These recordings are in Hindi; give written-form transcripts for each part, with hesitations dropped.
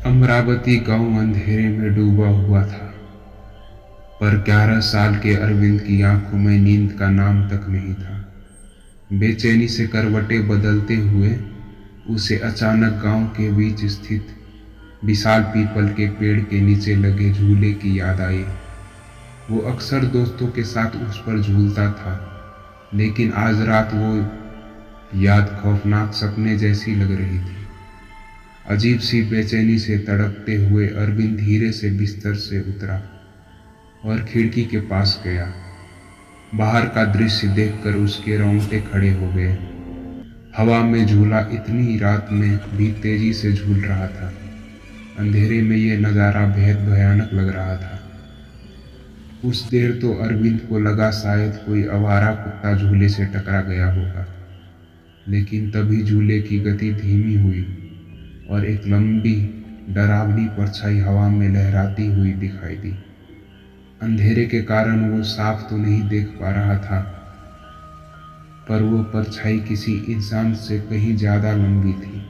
अमरावती गांव अंधेरे में डूबा हुआ था, पर 11 साल के अरविंद की आंखों में नींद का नाम तक नहीं था। बेचैनी से करवटें बदलते हुए उसे अचानक गांव के बीच स्थित विशाल पीपल के पेड़ के नीचे लगे झूले की याद आई। वो अक्सर दोस्तों के साथ उस पर झूलता था, लेकिन आज रात वो याद खौफनाक सपने जैसी लग रही थी। अजीब सी बेचैनी से तड़पते हुए अरविंद धीरे से बिस्तर से उतरा और खिड़की के पास गया। बाहर का दृश्य देखकर उसके रोंगटे खड़े हो गए। हवा में झूला इतनी रात में भी तेजी से झूल रहा था। अंधेरे में ये नज़ारा बेहद भयानक लग रहा था। कुछ देर तो अरविंद को लगा शायद कोई आवारा कुत्ता झूले से टकरा गया होगा, लेकिन तभी झूले की गति धीमी हुई और एक लंबी डरावनी परछाई हवा में लहराती हुई दिखाई दी। अंधेरे के कारण वो साफ तो नहीं देख पा रहा था, पर वो परछाई किसी इंसान से कहीं ज्यादा लंबी थी।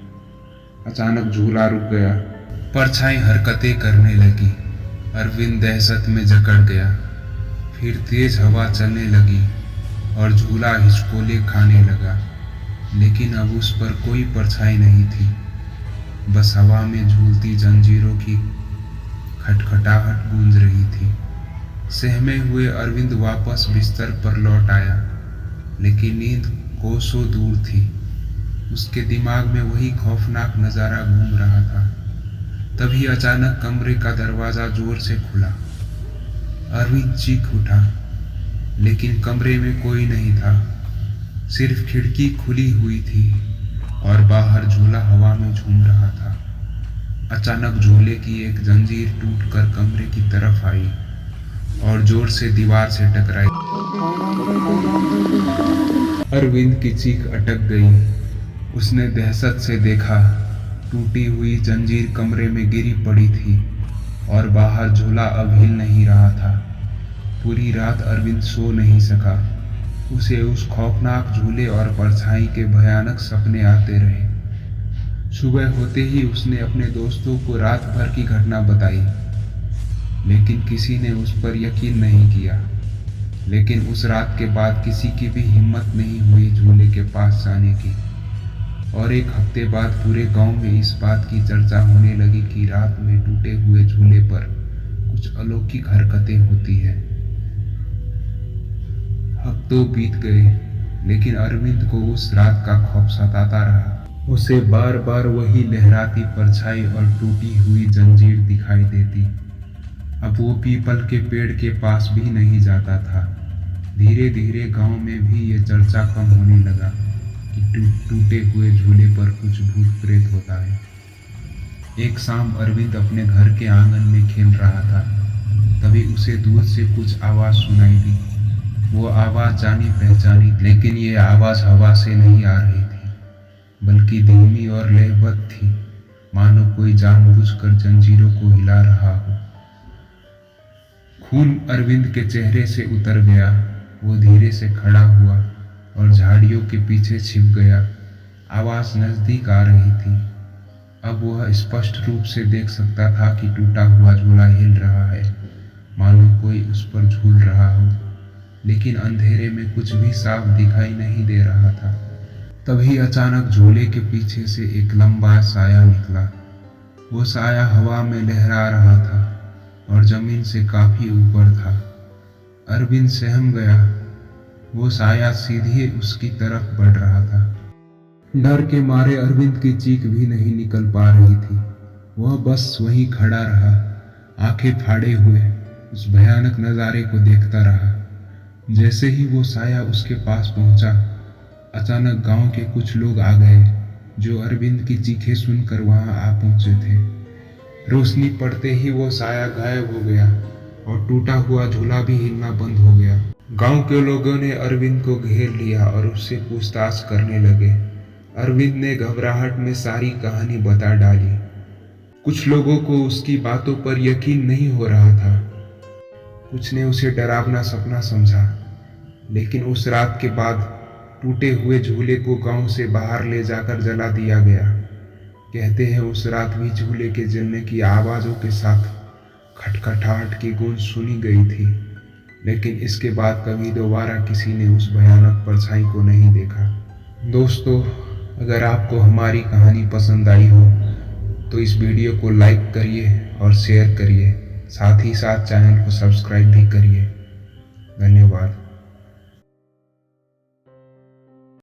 अचानक झूला रुक गया। परछाई हरकतें करने लगी। अरविंद दहशत में जकड़ गया। फिर तेज हवा चलने लगी और झूला हिचकोले खाने लगा, लेकिन अब उस पर कोई परछाई नहीं थी। बस हवा में झूलती जंजीरों की खटखटाहट गूंज रही थी। सहमे हुए अरविंद वापस बिस्तर पर लौट आया, लेकिन नींद कोसों दूर थी। उसके दिमाग में वही खौफनाक नजारा घूम रहा था। तभी अचानक कमरे का दरवाजा जोर से खुला। अरविंद चीख उठा, लेकिन कमरे में कोई नहीं था। सिर्फ खिड़की खुली हुई थी और बाहर झूला हवा में झूम रहा था। अचानक झूले की एक जंजीर टूटकर कमरे की तरफ आई और जोर से दीवार से टकराई। अरविंद की चीख अटक गई। उसने दहशत से देखा, टूटी हुई जंजीर कमरे में गिरी पड़ी थी और बाहर झूला अब हिल नहीं रहा था। पूरी रात अरविंद सो नहीं सका। उसे उस खौफनाक झूले और परछाई के भयानक सपने आते रहे। सुबह होते ही उसने अपने दोस्तों को रात भर की घटना बताई, लेकिन किसी ने उस पर यकीन नहीं किया। लेकिन उस रात के बाद किसी की भी हिम्मत नहीं हुई झूले के पास जाने की, और एक हफ्ते बाद पूरे गांव में इस बात की चर्चा होने लगी कि रात में टूटे हुए झूले पर कुछ अलौकिक हरकतें होती है। अब तो बीत गए, लेकिन अरविंद को उस रात का खौफ सताता रहा। उसे बार बार वही लहराती परछाई और टूटी हुई जंजीर दिखाई देती। अब वो पीपल के पेड़ के पास भी नहीं जाता था। धीरे धीरे गांव में भी ये चर्चा कम होने लगा कि टूटे हुए झूले पर कुछ भूत प्रेत होता है। एक शाम अरविंद अपने घर के आंगन में खेल रहा था। तभी उसे दूर से कुछ आवाज सुनाई दी। वो आवाज जानी पहचानी, लेकिन ये आवाज हवा से नहीं आ रही थी, बल्कि धीमी और लयबद्ध थी, मानो कोई जानबूझकर जंजीरों को हिला रहा हो। खून अरविंद के चेहरे से उतर गया। वो धीरे से खड़ा हुआ और झाड़ियों के पीछे छिप गया। आवाज नजदीक आ रही थी। अब वह स्पष्ट रूप से देख सकता था कि टूटा हुआ झूला हिल रहा है, मानो कोई उस पर झूल रहा हो, लेकिन अंधेरे में कुछ भी साफ दिखाई नहीं दे रहा था। तभी अचानक झूले के पीछे से एक लंबा साया निकला। वो साया हवा में लहरा रहा था और जमीन से काफी ऊपर था। अरविंद सहम गया। वो साया सीधे उसकी तरफ बढ़ रहा था। डर के मारे अरविंद की चीख भी नहीं निकल पा रही थी। वह बस वहीं खड़ा रहा, आंखें फाड़े हुए उस भयानक नजारे को देखता रहा। जैसे ही वो साया उसके पास पहुंचा, अचानक गांव के कुछ लोग आ गए, जो अरविंद की चीखें सुनकर वहां आ पहुंचे थे। रोशनी पड़ते ही वो साया गायब हो गया और टूटा हुआ झूला भी हिलना बंद हो गया। गांव के लोगों ने अरविंद को घेर लिया और उससे पूछताछ करने लगे। अरविंद ने घबराहट में सारी कहानी बता डाली। कुछ लोगों को उसकी बातों पर यकीन नहीं हो रहा था। कुछ ने उसे डरावना सपना समझा, लेकिन उस रात के बाद टूटे हुए झूले को गांव से बाहर ले जाकर जला दिया गया। कहते हैं उस रात भी झूले के जलने की आवाज़ों के साथ खटखटाहट की गूंज सुनी गई थी, लेकिन इसके बाद कभी दोबारा किसी ने उस भयानक परछाई को नहीं देखा। दोस्तों, अगर आपको हमारी कहानी पसंद आई हो तो इस वीडियो को लाइक करिए और शेयर करिए, साथ ही साथ चैनल को सब्सक्राइब भी करिए। धन्यवाद।